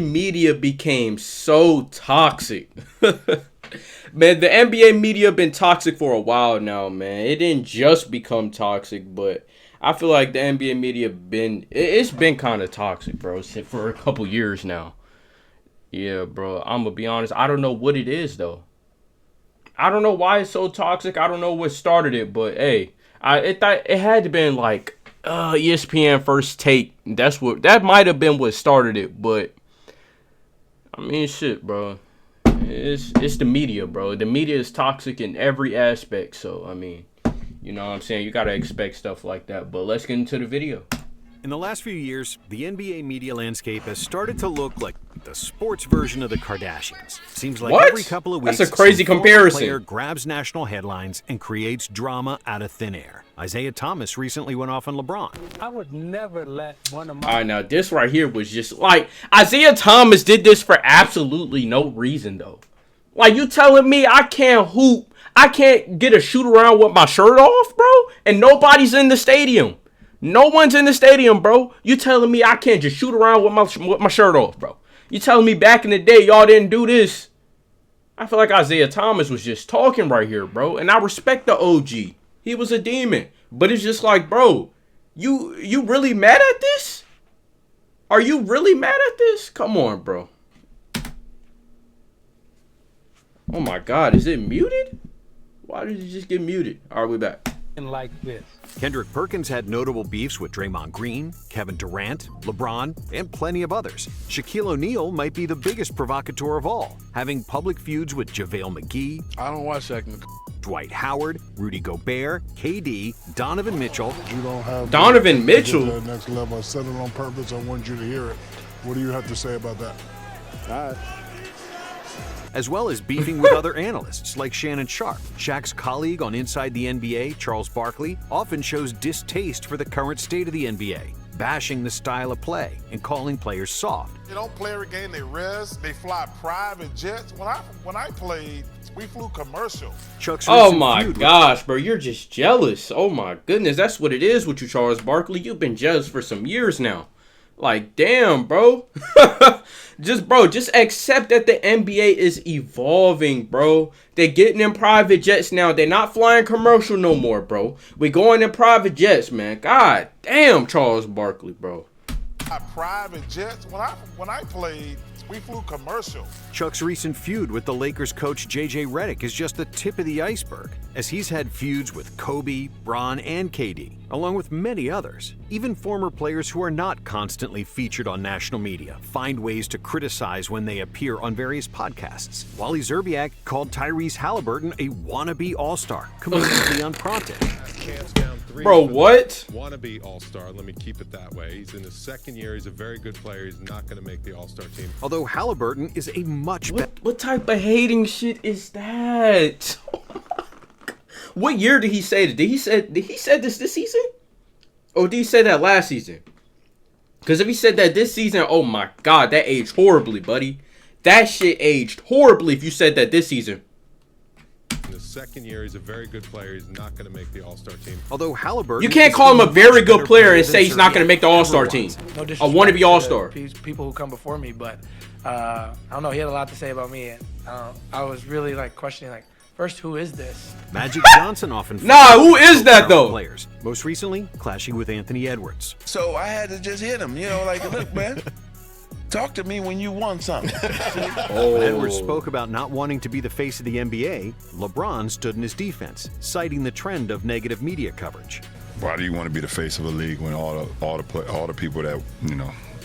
Media became so toxic. Man, the NBA media been toxic for a while now, man. It didn't just become toxic, but I feel like the NBA media it's been kind of toxic, bro, for a couple years now. Yeah, bro. I'm gonna be honest. I don't know what it is though. I don't know why it's so toxic. I don't know what started it, but hey, it had to been like ESPN First Take. That might have been what started it, but I mean, shit, bro. It's the media, bro. The media is toxic in every aspect. So I mean, you know what I'm saying? You gotta expect stuff like that. But let's get into the video. In the last few years, the NBA media landscape has started to look like the sports version of the Kardashians. Seems like every couple of weeks, that's a crazy comparison. Player grabs national headlines and creates drama out of thin air. Isaiah Thomas recently went off on LeBron. I would never let one of my... All right, now this right here was just like Isaiah Thomas did this for absolutely no reason though. Like, you telling me I can't hoop, I can't get a shoot around with my shirt off, bro, and nobody's in the stadium. No one's in the stadium, bro. You telling me I can't just shoot around with my shirt off, bro? You telling me back in the day y'all didn't do this? I feel like Isaiah Thomas was just talking right here, bro. And I respect the OG. He was a demon. But it's just like, bro, you really mad at this? Are you really mad at this? Come on, bro. Oh my God, is it muted? Why did it just get muted? All right, we back. Like this. Kendrick Perkins had notable beefs with Draymond Green, Kevin Durant, LeBron, and plenty of others. Shaquille O'Neal might be the biggest provocateur of all, having public feuds with JaVale McGee. I don't watch that. Dwight Howard, Rudy Gobert, KD, Donovan Mitchell. You don't have Donovan Mitchell. To the next level. I said it on purpose. I want you to hear it. What do you have to say about that? All right. As well as beefing with other analysts like Shannon Sharpe. Shaq's colleague on Inside the NBA, Charles Barkley, often shows distaste for the current state of the NBA, bashing the style of play and calling players soft. They don't play every game, they rest, they fly private jets. When I played, we flew commercial. Oh my gosh, bro, you're just jealous. Oh my goodness, that's what it is with you, Charles Barkley. You've been jealous for some years now. Like, damn, bro. Just accept that the NBA is evolving, bro. They're getting in private jets now. They're not flying commercial no more, bro. We're going in private jets, man. God damn, Charles Barkley, bro. Private jets. When I played, we flew commercial. Chuck's recent feud with the Lakers coach JJ Redick is just the tip of the iceberg, as he's had feuds with Kobe, Bron, and KD, along with many others. Even former players who are not constantly featured on national media find ways to criticize when they appear on various podcasts. Wally Szczerbiak called Tyrese Halliburton a wannabe all-star, completely unprompted. Bro, what? Wannabe all-star, let me keep it that way. He's in his second year, he's a very good player, he's not going to make the all-star team. Although Halliburton is a much better... What type of hating shit is that? What year did he say that? Did he say this season? Or did he say that last season? Because if he said that this season, oh my God, that aged horribly, buddy. That shit aged horribly if you said that this season. In his second year, he's a very good player. He's not going to make the All-Star team. Although Halliburton... You can't call him a very good player and say he's not going to make the All-Star team. No I want to be All-Star. People who come before me, but I don't know. He had a lot to say about me. And, I was really like questioning, like, first, who is this? Magic Johnson often... Who is that, though? Players. Most recently, clashing with Anthony Edwards. So I had to just hit him, like, look, man, talk to me when you want something. When Edwards spoke about not wanting to be the face of the NBA, LeBron stood in his defense, citing the trend of negative media coverage. Why do you want to be the face of a league when all the people that,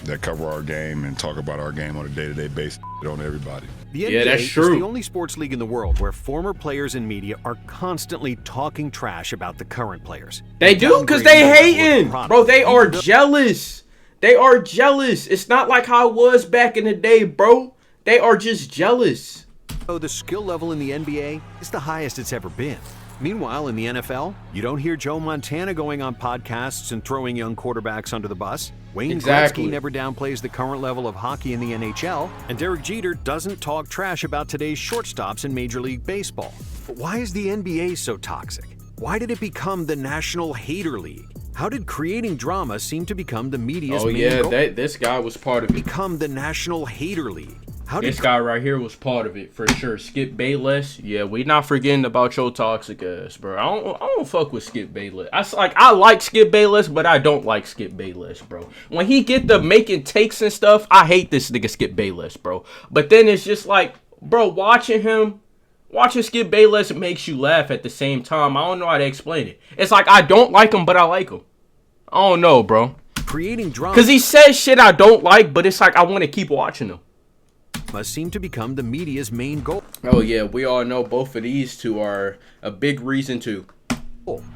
that cover our game and talk about our game on a day-to-day basis on everybody? The NBA that's is true. the only sports league in the world where former players and media are constantly talking trash about the current players. They do, because they hating. Bro, they are jealous. They are jealous. It's not like how it was back in the day, bro. They are just jealous. So the skill level in the NBA is the highest it's ever been. Meanwhile, in the NFL, you don't hear Joe Montana going on podcasts and throwing young quarterbacks under the bus. Wayne Gretzky never downplays the current level of hockey in the NHL. And Derek Jeter doesn't talk trash about today's shortstops in Major League Baseball. But why is the NBA so toxic? Why did it become the National Hater League? How did creating drama seem to become the media's Oh main yeah, goal? this guy was part of it. Become the National Hater League. How did This guy right here was part of it for sure. Skip Bayless, yeah, we not forgetting about your toxic ass, bro. I don't fuck with Skip Bayless. I like Skip Bayless, but I don't like Skip Bayless, bro. When he get the making takes and stuff, I hate this nigga Skip Bayless, bro. But then it's just like, bro, watching Skip Bayless makes you laugh at the same time. I don't know how to explain it. It's like I don't like him, but I like him. I don't know, bro. creating drama Cause he says shit I don't like, but it's like I want to keep watching him. seem to become the media's main goal? Oh yeah, we all know both of these two are a big reason to.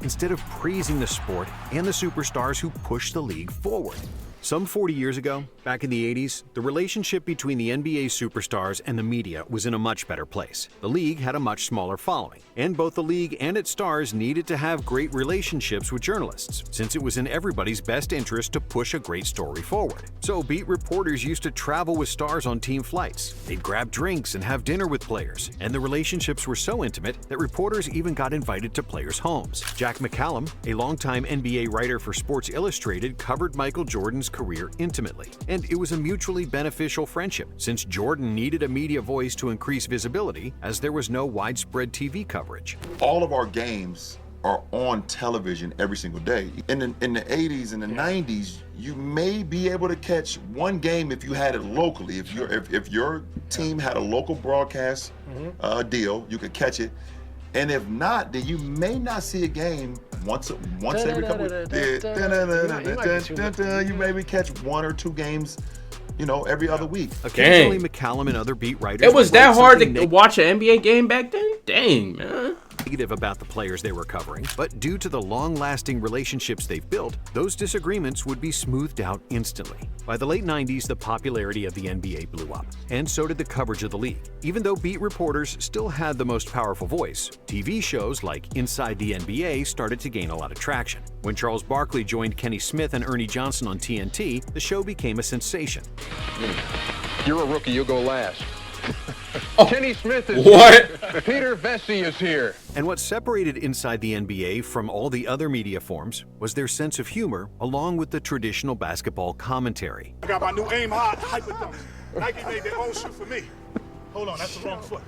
Instead of praising the sport and the superstars who push the league forward. Some 40 years ago, back in the 80s, the relationship between the NBA superstars and the media was in a much better place. The league had a much smaller following, and both the league and its stars needed to have great relationships with journalists, since it was in everybody's best interest to push a great story forward. So beat reporters used to travel with stars on team flights. They'd grab drinks and have dinner with players, and the relationships were so intimate that reporters even got invited to players' homes. Jack McCallum, a longtime NBA writer for Sports Illustrated, covered Michael Jordan's career intimately, and it was a mutually beneficial friendship, since Jordan needed a media voice to increase visibility as there was no widespread TV coverage. All of our games are on television every single day. In the 80s and the 90s, you may be able to catch one game if you had it locally. If your team had a local broadcast deal, you could catch it. And if not, then you may not see a game once every couple of you maybe catch one or two games, every other week. Occasionally, McCallum and other beat writers. It was that hard to watch an NBA game back then? Dang, man. Negative about the players they were covering, but due to the long-lasting relationships they've built, those disagreements would be smoothed out instantly. By the late 90s, the popularity of the NBA blew up, and so did the coverage of the league. Even though beat reporters still had the most powerful voice, TV shows like Inside the NBA started to gain a lot of traction. When Charles Barkley joined Kenny Smith and Ernie Johnson on TNT, the show became a sensation. You're a rookie, you'll go last. Kenny Smith is What? here. Peter Vesey is here. And what separated Inside the NBA from all the other media forms was their sense of humor, along with the traditional basketball commentary. I got my new aim high hyper. Nike made their own shoe for me. Hold on, that's the wrong foot.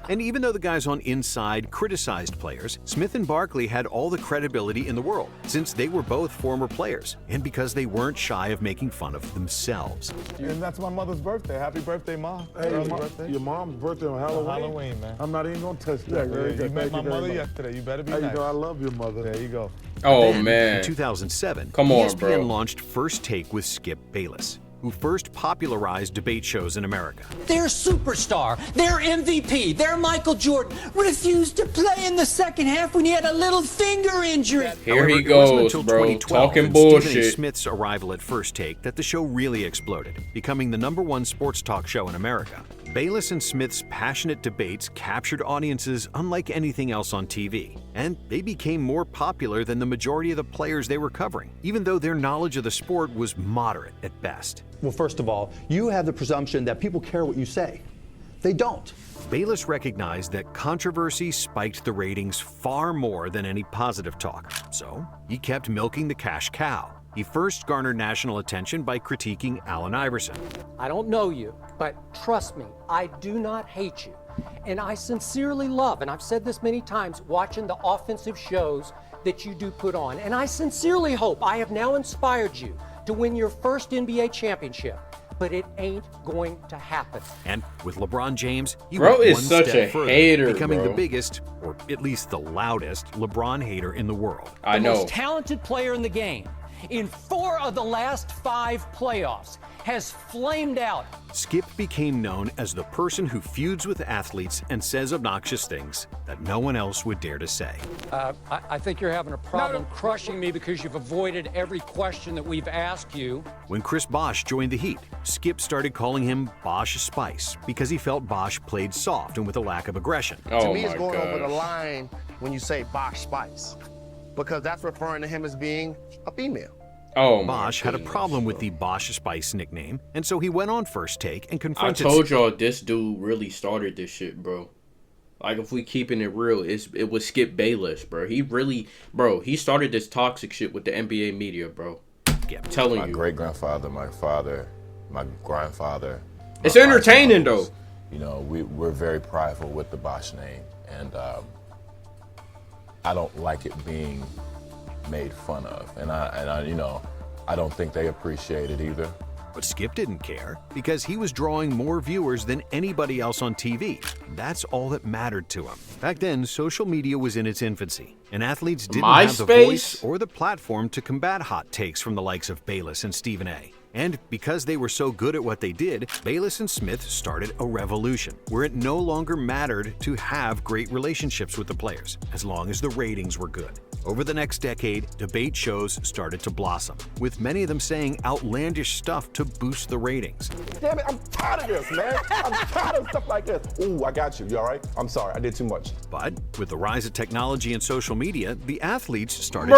And even though the guys on Inside criticized players, Smith and Barkley had all the credibility in the world, since they were both former players, and because they weren't shy of making fun of themselves. And that's my mother's birthday. Happy birthday, Mom. Hey, birthday. Your mom's birthday on Halloween? Halloween, man. I'm not even going to touch that. You met my mother yesterday. You better be nice. You know I love your mother. There you go. Oh, Then, man. in 2007, Come on, ESPN bro. launched First Take with Skip Bayless, who first popularized debate shows in America. Their superstar, their MVP, their Michael Jordan refused to play in the second half when he had a little finger injury. Here However, he it wasn't goes, until bro. 2012 Talking and Stephen A. bullshit. Smith's arrival at First Take that the show really exploded, becoming the #1 sports talk show in America. Bayless and Smith's passionate debates captured audiences unlike anything else on TV, and they became more popular than the majority of the players they were covering, even though their knowledge of the sport was moderate at best. Well, first of all, you have the presumption that people care what you say. They don't. Bayless recognized that controversy spiked the ratings far more than any positive talk, so he kept milking the cash cow. He first garnered national attention by critiquing Allen Iverson. I don't know you, but trust me, I do not hate you. And I sincerely love, and I've said this many times, watching the offensive shows that you do put on. And I sincerely hope I have now inspired you to win your first NBA championship. But it ain't going to happen. And with LeBron James, he Bro went is one such step a further, hater, becoming bro. the biggest, or at least the loudest, LeBron hater in the world. I The know. most talented player in the game, in 4 of the last 5 playoffs, has flamed out. Skip became known as the person who feuds with athletes and says obnoxious things that no one else would dare to say. I think you're having a problem crushing me because you've avoided every question that we've asked you. When Chris Bosh joined the Heat, Skip started calling him Bosh Spice because he felt Bosh played soft and with a lack of aggression. Oh To me, it's my going over the gosh. line when you say Bosh Spice, because that's referring to him as being a female. Oh, my Bosh had a goodness, problem with bro. the Bosh Spice nickname, and so he went on First Take and I confronted told y'all this dude really started this shit, bro. Like, if we keeping it real, it was Skip Bayless, bro. He started this toxic shit with the NBA media, bro. I'm telling you. My great-grandfather, my father, my grandfather. It's entertaining, though. You know, we're very prideful with the Bosch name, and I don't like it being made fun of, and I you know, I don't think they appreciate it either. But Skip didn't care because he was drawing more viewers than anybody else on TV. That's all that mattered to him. Back then, social media was in its infancy, and athletes didn't have the voice or the platform to combat hot takes from the likes of Bayless and Stephen A. And because they were so good at what they did, Bayless and Smith started a revolution where it no longer mattered to have great relationships with the players, as long as the ratings were good. Over the next decade, debate shows started to blossom, with many of them saying outlandish stuff to boost the ratings. Damn it, I'm tired of this, man. I'm tired of stuff like this. Ooh, I got you. You all right? I'm sorry, I did too much. But with the rise of technology and social media, the athletes started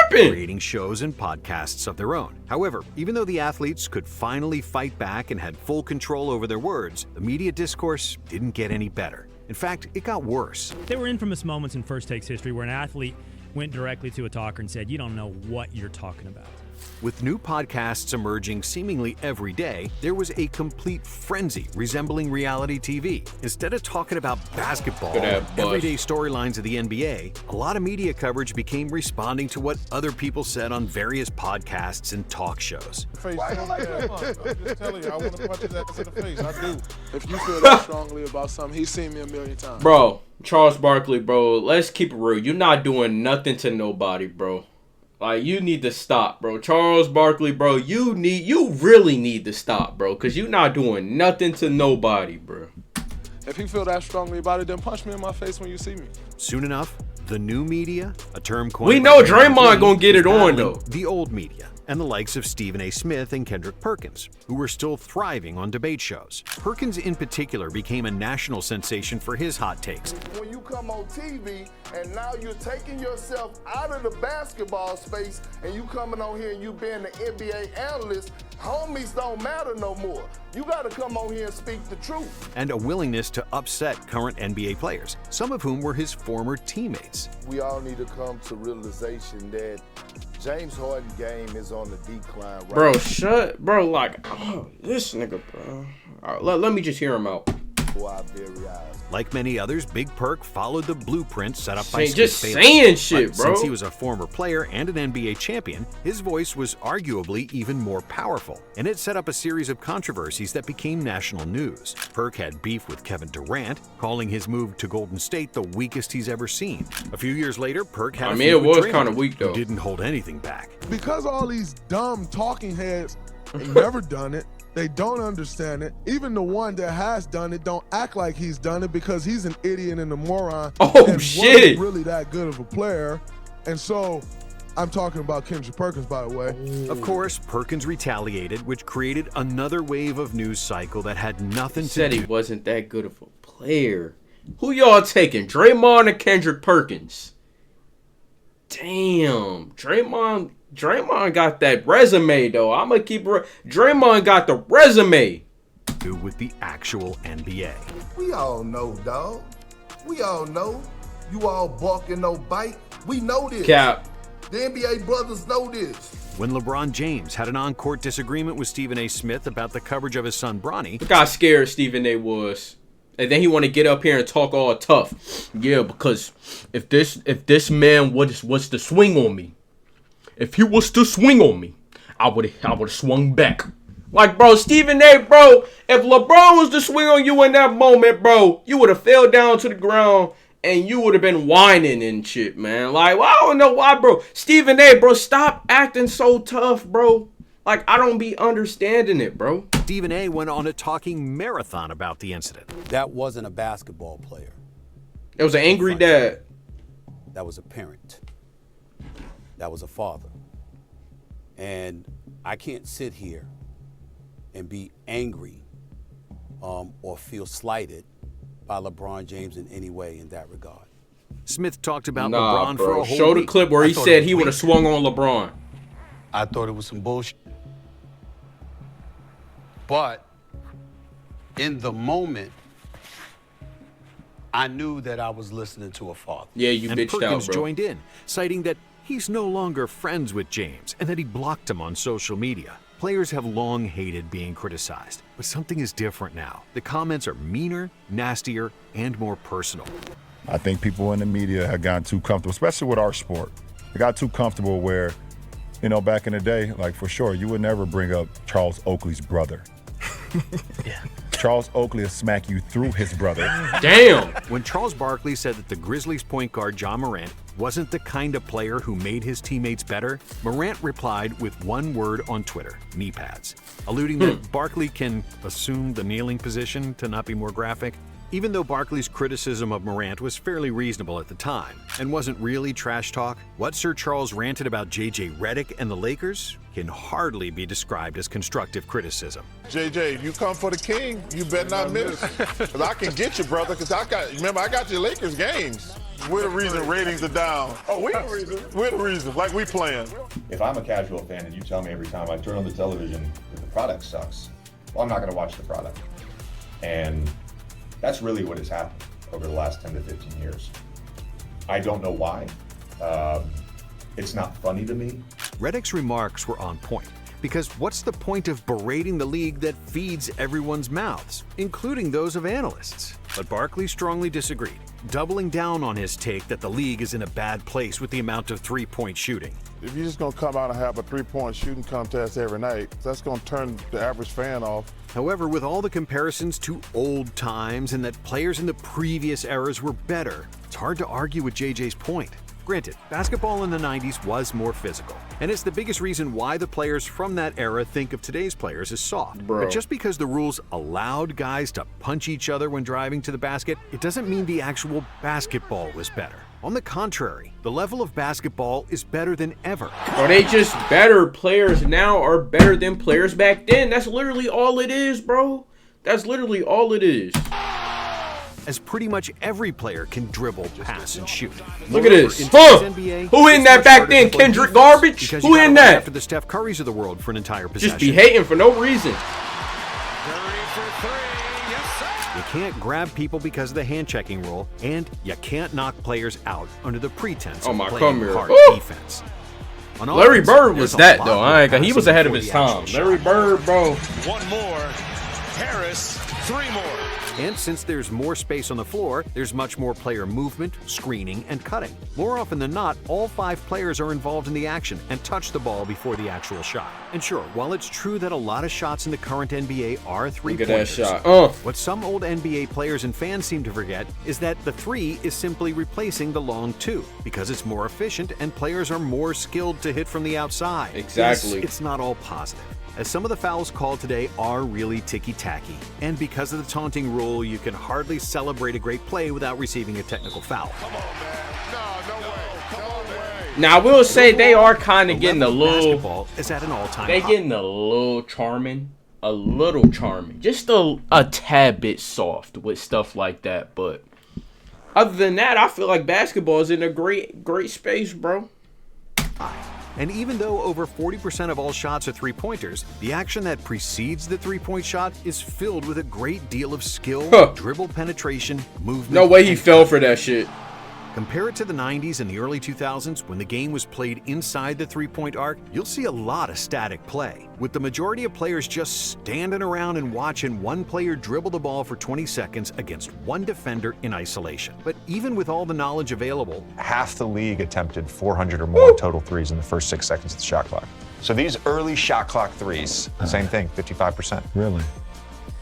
creating shows and podcasts of their own. However, even though the athletes could finally fight back and had full control over their words, the media discourse didn't get any better. In fact, it got worse. There were infamous moments in First Takes history where an athlete went directly to a talker and said, "You don't know what you're talking about." With new podcasts emerging seemingly every day, there was a complete frenzy resembling reality TV. Instead of talking about basketball and everyday storylines of the NBA, a lot of media coverage became responding to what other people said on various podcasts and talk shows. I'm just telling you, I want to punch his ass in the face. I do. If you feel that strongly about something, he's seen me a million times. Bro, Charles Barkley, bro, let's keep it real. You're not doing nothing to nobody, bro. Like, you need to stop, bro. Charles Barkley, bro, you really need to stop, bro, because you're not doing nothing to nobody, bro. If you feel that strongly about it, then punch me in my face when you see me. Soon enough, the new media, a term coined we know Draymond gonna get it on, though. The old media, and the likes of Stephen A. Smith and Kendrick Perkins, who were still thriving on debate shows. Perkins in particular became a national sensation for his hot takes. When you come on TV and now you're taking yourself out of the basketball space and you coming on here and you being the NBA analyst, homies don't matter no more. You gotta come on here and speak the truth. And a willingness to upset current NBA players, some of whom were his former teammates. We all need to come to realization that James Harden game is on the decline right Bro, now. Bro, like, oh, this nigga, bro. All right, let me just hear him out. Like many others, Big Perk followed the blueprint set up by just Skip saying Bayless. shit, But bro. Since he was a former player and an NBA champion, his voice was arguably even more powerful, and it set up a series of controversies that became national news. Perk had beef with Kevin Durant, calling his move to Golden State the weakest he's ever seen. A few years later, Perk had it was kind of weak, though. Who didn't hold anything back. Because all these dumb talking heads ain't never done it. They don't understand it. Even the one that has done it don't act like he's done it because he's an idiot and a moron. Oh, and shit. wasn't really that good of a player. And so I'm talking about Kendrick Perkins, by the way. Of course, Perkins retaliated, which created another wave of news cycle that had nothing to Said do. he wasn't that good of a player. Who y'all taking, Draymond or Kendrick Perkins? Damn, Draymond got that resume, though. I'm gonna keep Draymond got the resume. Do with the actual NBA. We all know, dog. We all know. You all bark and no bite. We know this. Cap. The NBA brothers know this. When LeBron James had an on-court disagreement with Stephen A. Smith about the coverage of his son Bronny, Look how scared Stephen A. was. And then he want to get up here and talk all tough. Yeah, because if this man was to swing on me, if he was to swing on me, I would have swung back. Like, bro, Stephen A., bro, if LeBron was to swing on you in that moment, bro, you would have fell down to the ground and you would have been whining and shit, man. Like, well, I don't know why, bro. Stephen A., bro, stop acting so tough, bro. Like, I don't be understanding it, bro. Stephen A. went on a talking marathon about the incident. That wasn't a basketball player. It was an angry dad. That was a parent. That was a father. And I can't sit here and be angry or feel slighted by LeBron James in any way in that regard. Smith talked about Nah, LeBron bro. for a whole Show the week. clip where he said he would have swung on LeBron. I thought it was some bullshit. But in the moment, I knew that I was listening to a father. Yeah, you And bitched Perkins out, bro. joined in, citing that he's no longer friends with James and that he blocked him on social media. Players have long hated being criticized, but something is different now. The comments are meaner, nastier, and more personal. I think people in the media have gotten too comfortable, especially with our sport. They got too comfortable where, you know, back in the day, like for sure, you would never bring up Charles Oakley's brother. Yeah. Charles Oakley will smack you through his brother. Damn! When Charles Barkley said that the Grizzlies point guard Ja Morant wasn't the kind of player who made his teammates better, Morant replied with one word on Twitter, knee pads, alluding that Barkley can assume the kneeling position to not be more graphic. Even though Barkley's criticism of Morant was fairly reasonable at the time and wasn't really trash talk, what Sir Charles ranted about J.J. Redick and the Lakers can hardly be described as constructive criticism. JJ, if you come for the king, you better not miss. Because I can get you, brother, because I got your Lakers games. We're the reason ratings are down. Oh, we're the reason. We're the reason, like we playing. If I'm a casual fan and you tell me every time I turn on the television that the product sucks, well, I'm not going to watch the product. And that's really what has happened over the last 10 to 15 years. I don't know why. It's not funny to me. Redick's remarks were on point, because what's the point of berating the league that feeds everyone's mouths, including those of analysts? But Barkley strongly disagreed, doubling down on his take that the league is in a bad place with the amount of three-point shooting. If you're just going to come out and have a three-point shooting contest every night, that's going to turn the average fan off. However, with all the comparisons to old times and that players in the previous eras were better, it's hard to argue with JJ's point. Granted, basketball in the 90s was more physical, and it's the biggest reason why the players from that era think of today's players as soft. Bro. But just because the rules allowed guys to punch each other when driving to the basket, it doesn't mean the actual basketball was better. On the contrary, the level of basketball is better than ever. Are they just better? Players now are better than players back then. That's literally all it is, bro. That's literally all it is. As pretty much every player can dribble, pass, and shoot. Look at this. In Huh. today's NBA, Who in it's that much back harder then? to play Kendrick defense Garbage? because Who you gotta in run that? After the Steph Currys of the world for an entire possession. Just be hating for no reason. You can't grab people because of the hand-checking rule, and you can't knock players out under the pretense Oh of my, playing come here. hard Ooh. defense. On Larry offense, Bird there's was a that lot though. more I ain't gonna, he was passing ahead of before his the actual time. shot. Larry Bird, bro. One more. Harris, three more. And since there's more space on the floor, there's much more player movement, screening, and cutting. More often than not, all 5 players are involved in the action and touch the ball before the actual shot. And sure, while it's true that a lot of shots in the current NBA are three-pointers, Look at that shot. what some old NBA players and fans seem to forget is that the 3 is simply replacing the long 2, because it's more efficient and players are more skilled to hit from the outside. Exactly. It's not all positive, as some of the fouls called today are really ticky-tacky. And because of the taunting rule, you can hardly celebrate a great play without receiving a technical foul. Now I will say they are kind of getting a little. Basketball is at an all-time They high. getting a little charming, just a tad bit soft with stuff like that. But other than that, I feel like basketball is in a great space, bro. And even though over 40% of all shots are three-pointers, the action that precedes the three-point shot is filled with a great deal of skill, dribble penetration, movement. No way he and fell for that shit. Compare it to the 90s and the early 2000s when the game was played inside the three-point arc, you'll see a lot of static play, with the majority of players just standing around and watching one player dribble the ball for 20 seconds against one defender in isolation. But even with all the knowledge available, half the league attempted 400 or more total threes in the first 6 seconds of the shot clock. So these early shot clock threes, same thing, 55%. Really?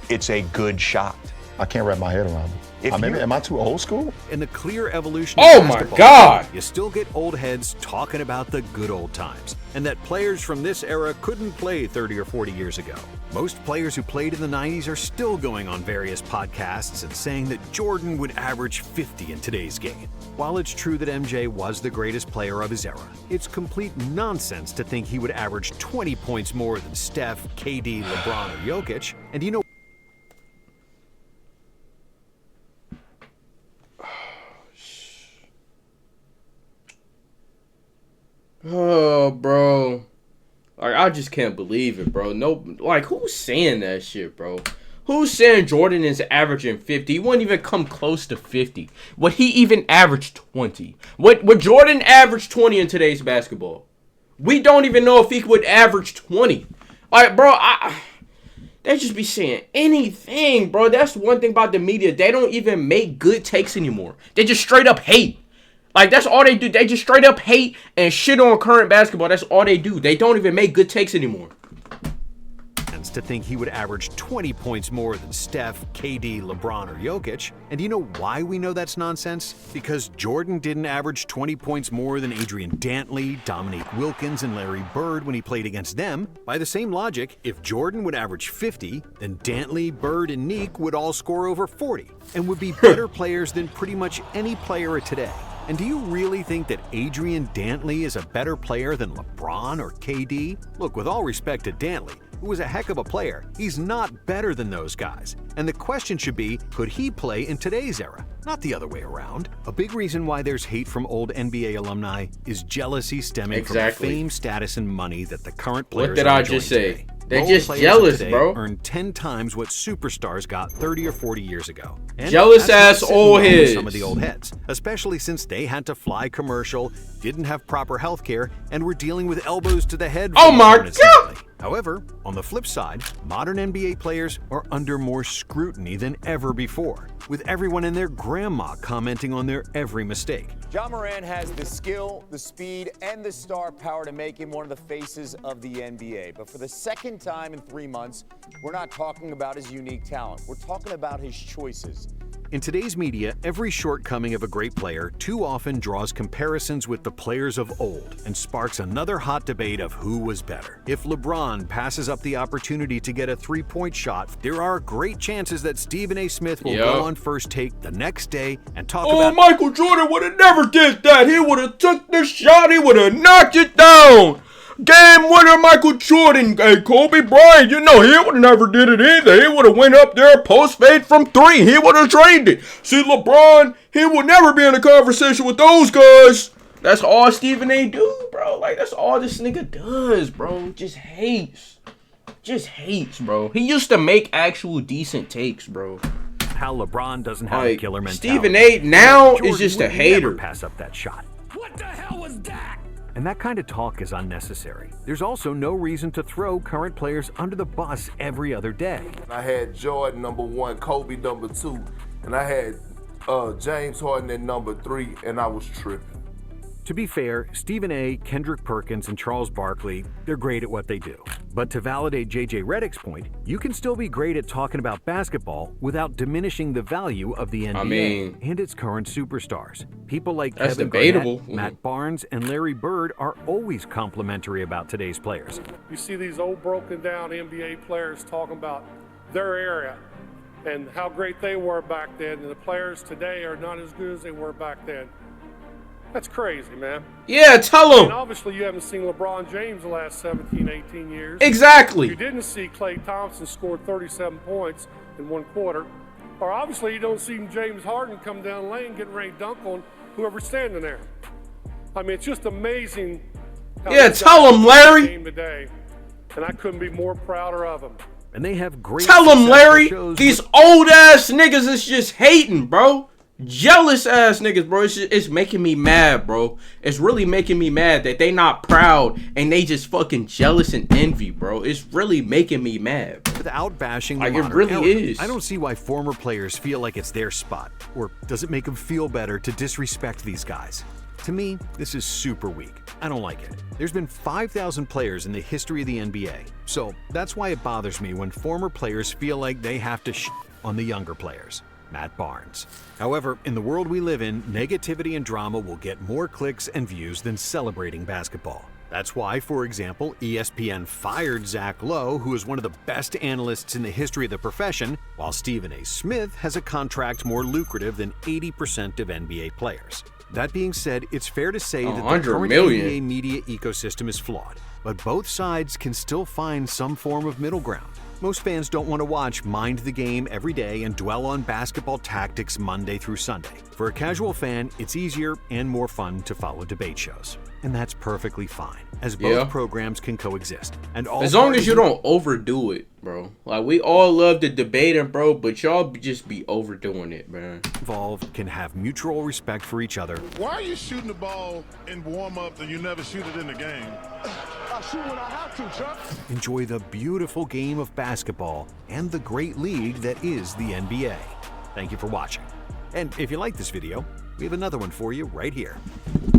It's a good shot. I can't wrap my head around it. Am I too old school? in the clear evolution Oh of my basketball, God! you still get old heads talking about the good old times, and that players from this era couldn't play 30 or 40 years ago. Most players who played in the 90s are still going on various podcasts and saying that Jordan would average 50 in today's game. While it's true that MJ was the greatest player of his era, it's complete nonsense to think he would average 20 points more than Steph, KD, LeBron, or Jokic. And you know Oh, bro. Like, I just can't believe it, bro. No, like, who's saying that shit, bro? Who's saying Jordan is averaging 50? He wouldn't even come close to 50. Would he even average 20? Would Jordan average 20 in today's basketball? We don't even know if he would average 20. Like, bro, they just be saying anything, bro. That's one thing about the media. They don't even make good takes anymore. They just straight up hate. Like, that's all they do. They just straight up hate and shit on current basketball. That's all they do. They don't even make good takes anymore. To think he would average 20 points more than Steph, KD, LeBron, or Jokic. And do you know why we know that's nonsense? Because Jordan didn't average 20 points more than Adrian Dantley, Dominique Wilkins, and Larry Bird when he played against them. By the same logic, if Jordan would average 50, then Dantley, Bird, and Neek would all score over 40 and would be better players than pretty much any player of today. And do you really think that Adrian Dantley is a better player than LeBron or KD? Look, with all respect to Dantley, who was a heck of a player, he's not better than those guys. And the question should be, could he play in today's era? Not the other way around. A big reason why there's hate from old NBA alumni is jealousy stemming from the fame, status, and money that the current players What did I just say? They're just jealous, bro. Earn 10 times what superstars got 30 or 40 years ago. And jealous ass old heads. Some of the old heads, especially since they had to fly commercial, didn't have proper health care, and were dealing with elbows to the head. Oh my God! However, on the flip side, modern NBA players are under more scrutiny than ever before, with everyone and their grandma commenting on their every mistake. Ja Morant has the skill, the speed, and the star power to make him one of the faces of the NBA. But for the second time in 3 months, we're not talking about his unique talent. We're talking about his choices. In today's media, every shortcoming of a great player too often draws comparisons with the players of old and sparks another hot debate of who was better. If LeBron passes up the opportunity to get a three-point shot, there are great chances that Stephen A. Smith will go on First Take the next day and talk about... Michael Jordan would have never did that. He would have took the shot. He would have knocked it down. Game winner Michael Jordan. Hey, Kobe Bryant, you know, he would have never did it either. He would have went up there, post fade from 3. He would have trained it. See, LeBron, he would never be in a conversation with those guys. That's all Stephen A. do, bro. Like, that's all this nigga does, bro. Just hates. Just hates, bro. He used to make actual decent takes, bro. How LeBron doesn't have a killer mentality. Stephen A. now is just a hater. Never pass up that shot. What the hell was that? And that kind of talk is unnecessary. There's also no reason to throw current players under the bus every other day. I had Jordan #1, Kobe #2, and I had James Harden at #3, and I was tripping. To be fair, Stephen A., Kendrick Perkins, and Charles Barkley, they're great at what they do. But to validate JJ Redick's point, you can still be great at talking about basketball without diminishing the value of the NBA and its current superstars. People like Kevin Garnett, Matt Barnes, and Larry Bird are always complimentary about today's players. You see these old broken down NBA players talking about their era and how great they were back then, and the players today are not as good as they were back then. That's crazy, man. Yeah, tell him. And obviously, you haven't seen LeBron James the last 17, 18 years. Exactly. You didn't see Klay Thompson score 37 points in 1 quarter. Or obviously, you don't see James Harden come down the lane getting ready to dunk on whoever's standing there. I mean, it's just amazing. Yeah, tell him, Larry. Game today, and I couldn't be more prouder of him. And they have great. Tell him, Larry. These old ass niggas is just hating, bro. Jealous ass niggas, bro. It's making me mad, bro. It's really making me mad that they not proud and they just fucking jealous and envy, bro. It's really making me mad, bro. Without bashing the like, it modern really era, is. I don't see why former players feel like it's their spot. Or does it make them feel better to disrespect these guys? To me, this is super weak. I don't like it. There's been 5,000 players in the history of the NBA. So that's why it bothers me when former players feel like they have to on the younger players. Matt Barnes. However, in the world we live in, negativity and drama will get more clicks and views than celebrating basketball. That's why, for example, ESPN fired Zach Lowe, who is one of the best analysts in the history of the profession, while Stephen A. Smith has a contract more lucrative than 80% of NBA players. That being said, it's fair to say that the current NBA media ecosystem is flawed, but both sides can still find some form of middle ground. Most fans don't want to watch Mind the Game every day and dwell on basketball tactics Monday through Sunday. For a casual fan, it's easier and more fun to follow debate shows. And that's perfectly fine, as both programs can coexist. And all as long as you don't overdo it, bro. Like, we all love the debating, bro, but y'all just be overdoing it, man. Involved can have mutual respect for each other. Why are you shooting the ball in warm-up and you never shoot it in the game? I shoot when I have to, Chuck. Enjoy the beautiful game of basketball and the great league that is the NBA. Thank you for watching. And if you like this video, we have another one for you right here.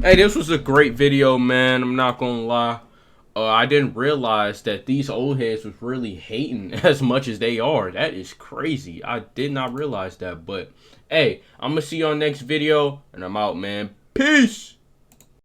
Hey, this was a great video, man. I'm not gonna lie. I didn't realize that these old heads was really hating as much as they are. That is crazy. I did not realize that. But, hey, I'm gonna see you on next video, and I'm out, man. Peace!